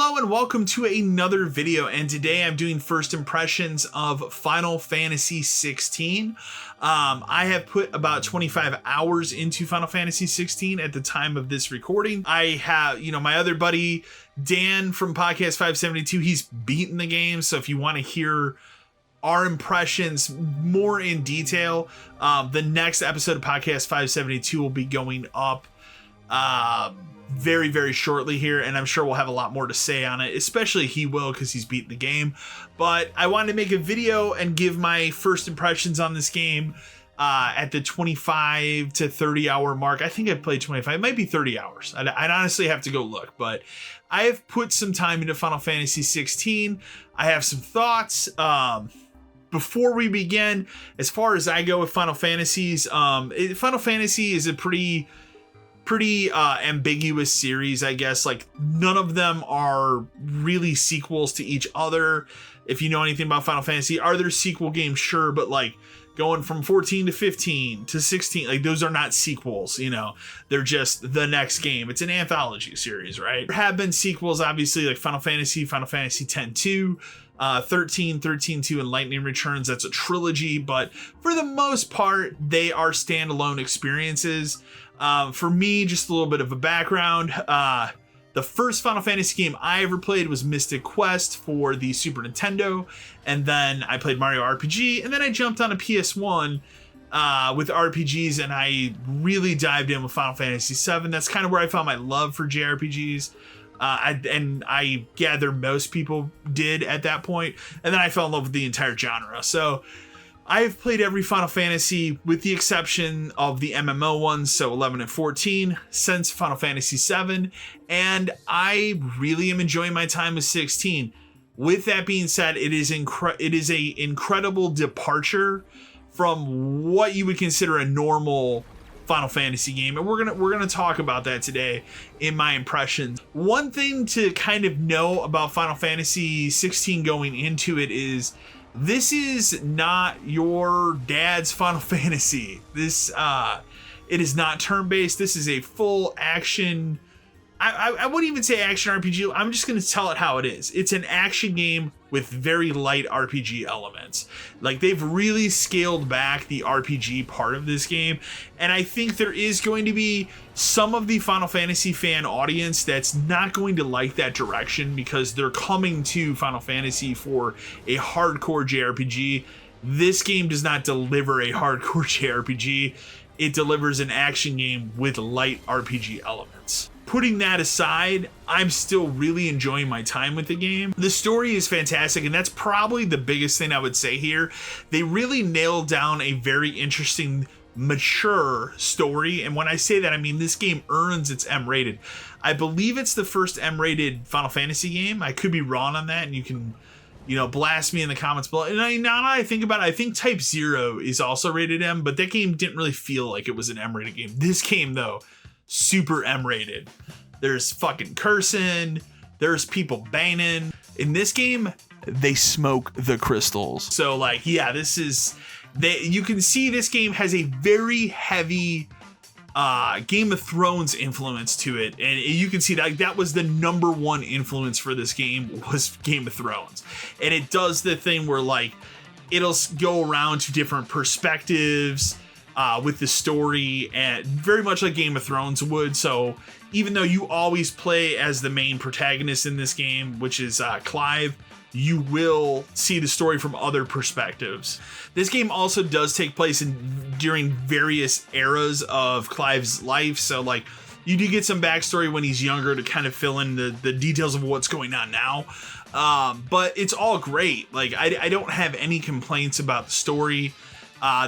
Hello and welcome to another video, and today I'm doing first impressions of Final Fantasy 16. I have put about 25 hours into Final Fantasy 16 at the time of this recording. I have, my other buddy Dan from Podcast 572, he's beaten the game, so if you want to hear our impressions more in detail, the next episode of Podcast 572 will be going up very, very shortly here, and I'm sure we'll have a lot more to say on it, especially he will because he's beaten the game. But I wanted to make a video and give my first impressions on this game at the 25 to 30 hour mark. I think I've played 25, it might be 30 hours. I'd honestly have to go look, but I have put some time into Final Fantasy 16. I have some thoughts. Before we begin, as far as I go with Final Fantasies, Final Fantasy is a pretty ambiguous series, I guess. Like, none of them are really sequels to each other. If you know anything about Final Fantasy, are there sequel games? Sure, but like going from 14 to 15 to 16, like those are not sequels, they're just the next game. It's an anthology series, right? There have been sequels, obviously, like Final Fantasy X-2, 13, 13-2, and Lightning Returns. That's a trilogy, but for the most part, they are standalone experiences. For me, just a little bit of a background. The first Final Fantasy game I ever played was Mystic Quest for the Super Nintendo, and then I played Mario RPG, and then I jumped on a PS1 with RPGs, and I really dived in with Final Fantasy VII. That's kind of where I found my love for JRPGs. I gather most people did at that point, and then I fell in love with the entire genre. So I've played every Final Fantasy with the exception of the MMO ones, so 11 and 14, since Final Fantasy VII, and I really am enjoying my time with 16. With that being said, it is a incredible departure from what you would consider a normal Final Fantasy game, and we're gonna talk about that today in my impressions. One thing to kind of know about Final Fantasy 16 going into it is this is not your dad's Final Fantasy. This it is not turn-based. This is a full action. I wouldn't even say action RPG. I'm just going to tell it how it is. It's an action game with very light RPG elements. Like, they've really scaled back the RPG part of this game, and I think there is going to be some of the Final Fantasy fan audience that's not going to like that direction because they're coming to Final Fantasy for a hardcore JRPG. This game does not deliver a hardcore JRPG. It delivers an action game with light RPG elements. Putting that aside, I'm still really enjoying my time with the game. The story is fantastic, and that's probably the biggest thing I would say here. They really nailed down a very interesting, mature story, and when I say that, I mean this game earns its M-rated. I believe it's the first M-rated Final Fantasy game. I could be wrong on that, and you can blast me in the comments below. And now that I think about it, I think Type 0 is also rated M, but that game didn't really feel like it was an M-rated game. This game, though, super M-rated. There's fucking cursing. There's people banging. In this game, they smoke the crystals. So, like, yeah, you can see this game has a very heavy Game of Thrones influence to it, and you can see that was the number one influence for this game was Game of Thrones. And it does the thing where, like, it'll go around to different perspectives with the story, and very much like Game of Thrones would. So even though you always play as the main protagonist in this game, which is Clive, you will see the story from other perspectives. This game also does take place during various eras of Clive's life. So, like, you do get some backstory when he's younger to kind of fill in the details of what's going on now. But it's all great. Like, I don't have any complaints about the story.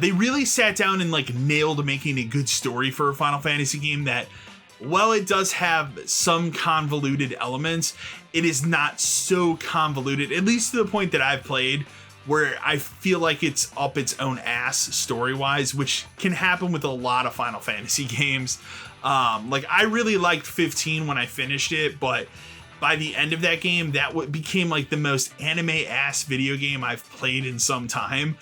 They really sat down and like nailed making a good story for a Final Fantasy game that, while it does have some convoluted elements, it is not so convoluted, at least to the point that I've played, where I feel like it's up its own ass story-wise, which can happen with a lot of Final Fantasy games. Like, I really liked 15 when I finished it, but by the end of that game, that became like the most anime-ass video game I've played in some time.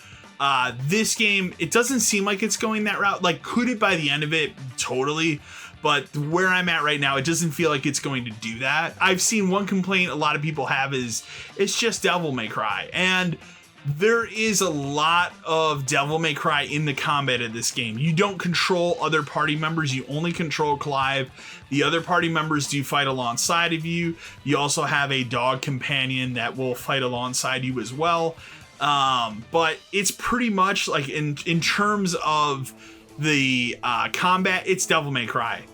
This game, it doesn't seem like it's going that route. Like, could it by the end of it? Totally. But where I'm at right now, it doesn't feel like it's going to do that. I've seen one complaint a lot of people have is it's just Devil May Cry. And there is a lot of Devil May Cry in the combat of this game. You don't control other party members. You only control Clive. The other party members do fight alongside of you. You also have a dog companion that will fight alongside you as well. But it's pretty much like in terms of the combat, it's Devil May Cry.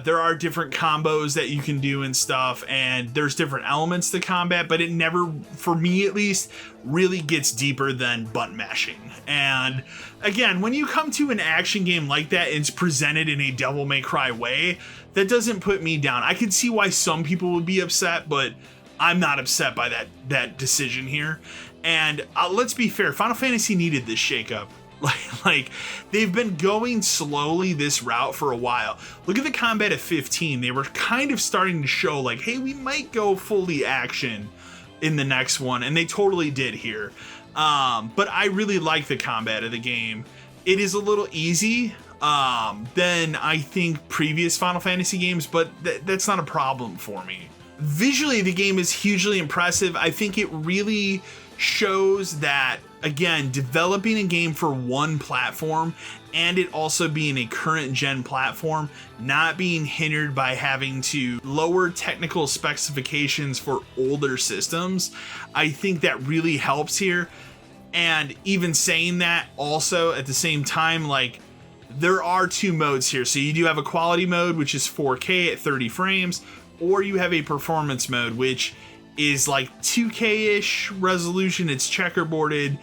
There are different combos that you can do and stuff, and there's different elements to combat, but it never, for me at least, really gets deeper than button mashing. And again, when you come to an action game like that and it's presented in a Devil May Cry way, that doesn't put me down. I can see why some people would be upset, but I'm not upset by that decision here. And let's be fair, Final Fantasy needed this shakeup. Like they've been going slowly this route for a while. Look at the combat at 15. They were kind of starting to show like, hey, we might go fully action in the next one, and they totally did here. But I really like the combat of the game. It is a little easy than I think previous Final Fantasy games, but that's not a problem for me. Visually, the game is hugely impressive. I think it really shows that, again, developing a game for one platform and it also being a current gen platform, not being hindered by having to lower technical specifications for older systems, I think that really helps here. And even saying that, also at the same time, like, there are two modes here. So you do have a quality mode, which is 4K at 30 frames, or you have a performance mode, which is like 2K-ish resolution. It's checkerboarded.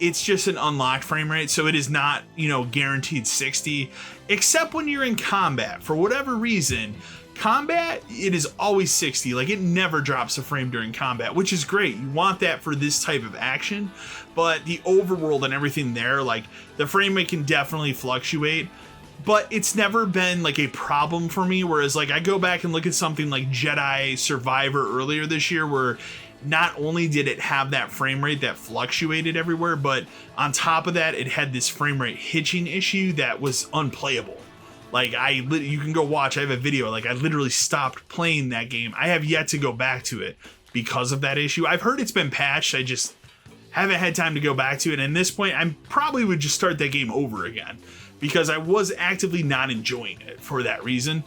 It's just an unlocked frame rate, so it is not, guaranteed 60, except when you're in combat. For whatever reason, combat, it is always 60. Like, it never drops a frame during combat, which is great. You want that for this type of action, but the overworld and everything there, like, the frame rate can definitely fluctuate. But it's never been like a problem for me. Whereas, like, I go back and look at something like Jedi Survivor earlier this year, where not only did it have that frame rate that fluctuated everywhere, but on top of that, it had this frame rate hitching issue that was unplayable. Like, you can go watch. I have a video. Like, I literally stopped playing that game. I have yet to go back to it because of that issue. I've heard it's been patched. I just haven't had time to go back to it. And at this point, I probably would just start that game over again, because I was actively not enjoying it for that reason.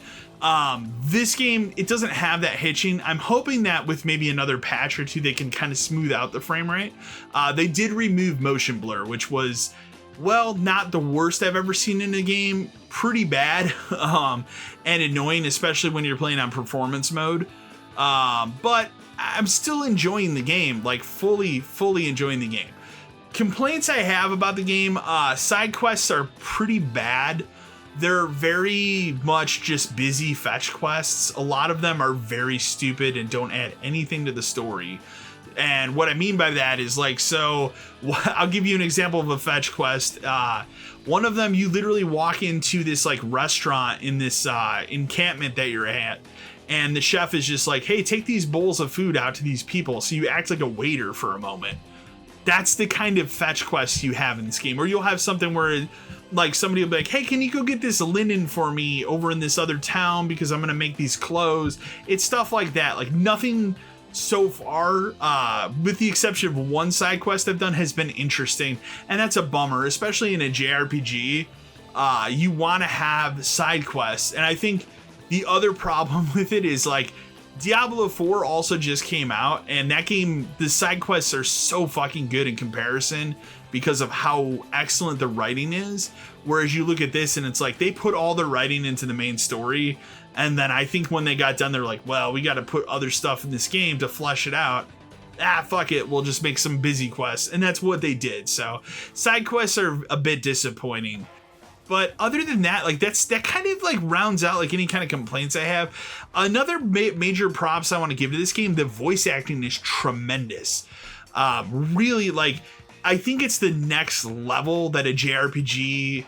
This game, it doesn't have that hitching. I'm hoping that with maybe another patch or two, they can kind of smooth out the frame rate. They did remove motion blur, which was, well, not the worst I've ever seen in a game. Pretty bad and annoying, especially when you're playing on performance mode. But I'm still enjoying the game, like fully enjoying the game. Complaints I have about the game, side quests are pretty bad. They're very much just busy fetch quests. A lot of them are very stupid and don't add anything to the story. And what I mean by that is, like, so I'll give you an example of a fetch quest. One of them, you literally walk into this like restaurant in this encampment that you're at, and the chef is just like, hey, take these bowls of food out to these people. So you act like a waiter for a moment. That's the kind of fetch quest you have in this game. Or you'll have something where, like, somebody will be like, hey, can you go get this linen for me over in this other town because I'm gonna make these clothes. It's stuff like that. Like, nothing so far, with the exception of one side quest I've done, has been interesting, and that's a bummer, especially in a JRPG. You want to have side quests, and I think the other problem with it is, like, Diablo 4 also just came out, and that game, the side quests are so fucking good in comparison because of how excellent the writing is. Whereas you look at this and it's like they put all the writing into the main story, and then I think when they got done, they're like, well, we got to put other stuff in this game to flesh it out. Fuck it, we'll just make some busy quests. And that's what they did. So side quests are a bit disappointing. But other than that, like, that kind of like rounds out like any kind of complaints I have. Another major props I want to give to this game, the voice acting is tremendous. Really, like, I think it's the next level that a JRPG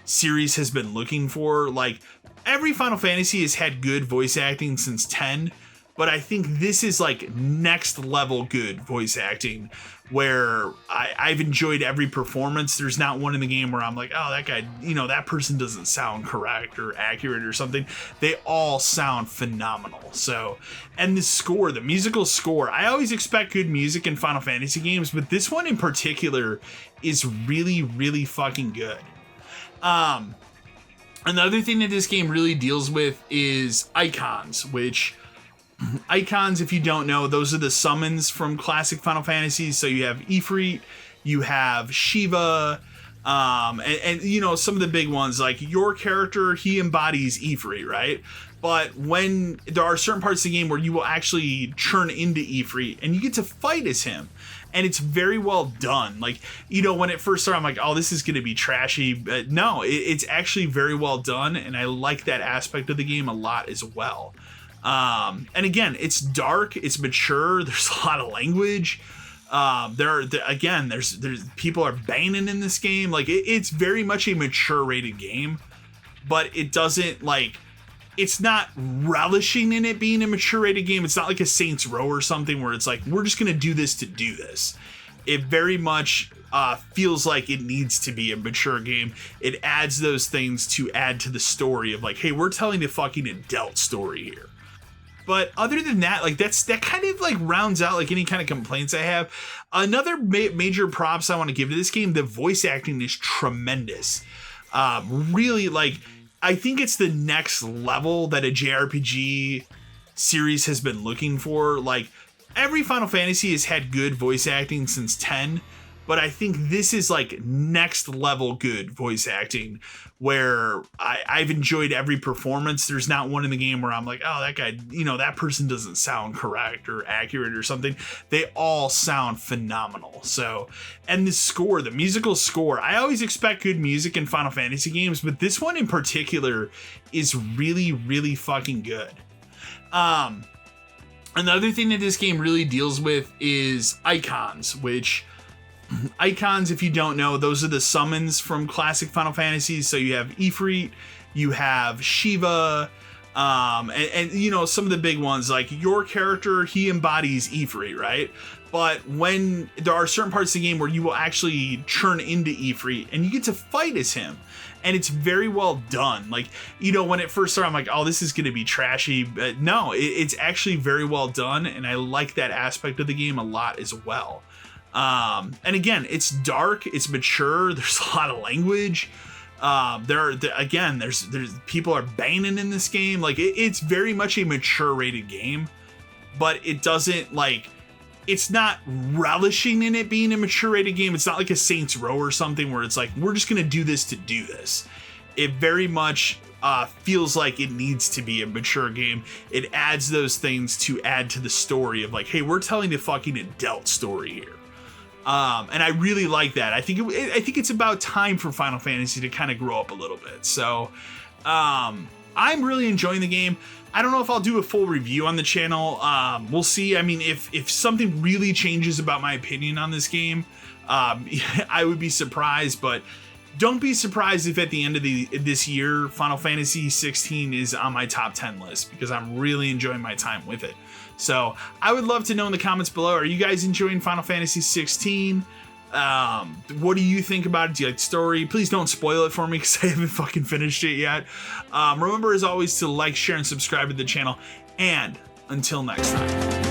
series has been looking for. Like, every Final Fantasy has had good voice acting since 10. but I think this is like next level good voice acting, where I've enjoyed every performance. There's not one in the game where I'm like, oh, that guy, that person doesn't sound correct or accurate or something. They all sound phenomenal. So, and the musical score, I always expect good music in Final Fantasy games, but this one in particular is really, really fucking good. Another thing that this game really deals with is icons, which icons, if you don't know, those are the summons from classic Final Fantasy. So you have Ifrit, you have Shiva, and some of the big ones, like your character, he embodies Ifrit, right? But when there are certain parts of the game where you will actually turn into Ifrit and you get to fight as him. And it's very well done. Like, when it first started, I'm like, oh, this is going to be trashy. But no, it's actually very well done. And I like that aspect of the game a lot as well. And again, it's dark, it's mature. There's a lot of language. There's people are banging in this game. Like, it's very much a mature rated game, but it doesn't it's not relishing in it being a mature rated game. It's not like a Saints Row or something where it's like, we're just going to do this to do this. It very much feels like it needs to be a mature game. It adds those things to add to the story of like, hey, we're telling a fucking adult story here. But other than that, that kind of rounds out any kind of complaints I have. Another major props I want to give to this game, the voice acting is tremendous. Really, I think it's the next level that a JRPG series has been looking for. Every Final Fantasy has had good voice acting since 10, but I think this is next level good voice acting, where I've enjoyed every performance. There's not one in the game where I'm like, oh, that guy, that person doesn't sound correct or accurate or something. They all sound phenomenal. So, and the musical score, I always expect good music in Final Fantasy games, but this one in particular is really, really fucking good. Another thing that this game really deals with is icons, which icons, if you don't know, those are the summons from classic Final Fantasy. So you have Ifrit, you have Shiva, and some of the big ones, like your character, he embodies Ifrit, right? But when there are certain parts of the game where you will actually turn into Ifrit and you get to fight as him. And it's very well done. When it first started, I'm like, oh, this is going to be trashy. But no, it's actually very well done. And I like that aspect of the game a lot as well. And again, it's dark, it's mature. There's a lot of language. There's people are banging in this game. It's very much a mature rated game, but it doesn't it's not relishing in it being a mature rated game. It's not like a Saints Row or something where it's like, we're just going to do this to do this. It very much feels like it needs to be a mature game. It adds those things to add to the story of like, hey, we're telling a fucking adult story here. And I really like that. I think it's about time for Final Fantasy to kind of grow up a little bit. So I'm really enjoying the game. I don't know if I'll do a full review on the channel. We'll see. I mean, if something really changes about my opinion on this game, I would be surprised. But don't be surprised if at the end of this year, Final Fantasy 16 is on my top 10 list, because I'm really enjoying my time with it. So I would love to know in the comments below, are you guys enjoying Final Fantasy 16? What do you think about it? Do you like the story? Please don't spoil it for me, because I haven't fucking finished it yet. Remember, as always, to like, share, and subscribe to the channel. And until next time.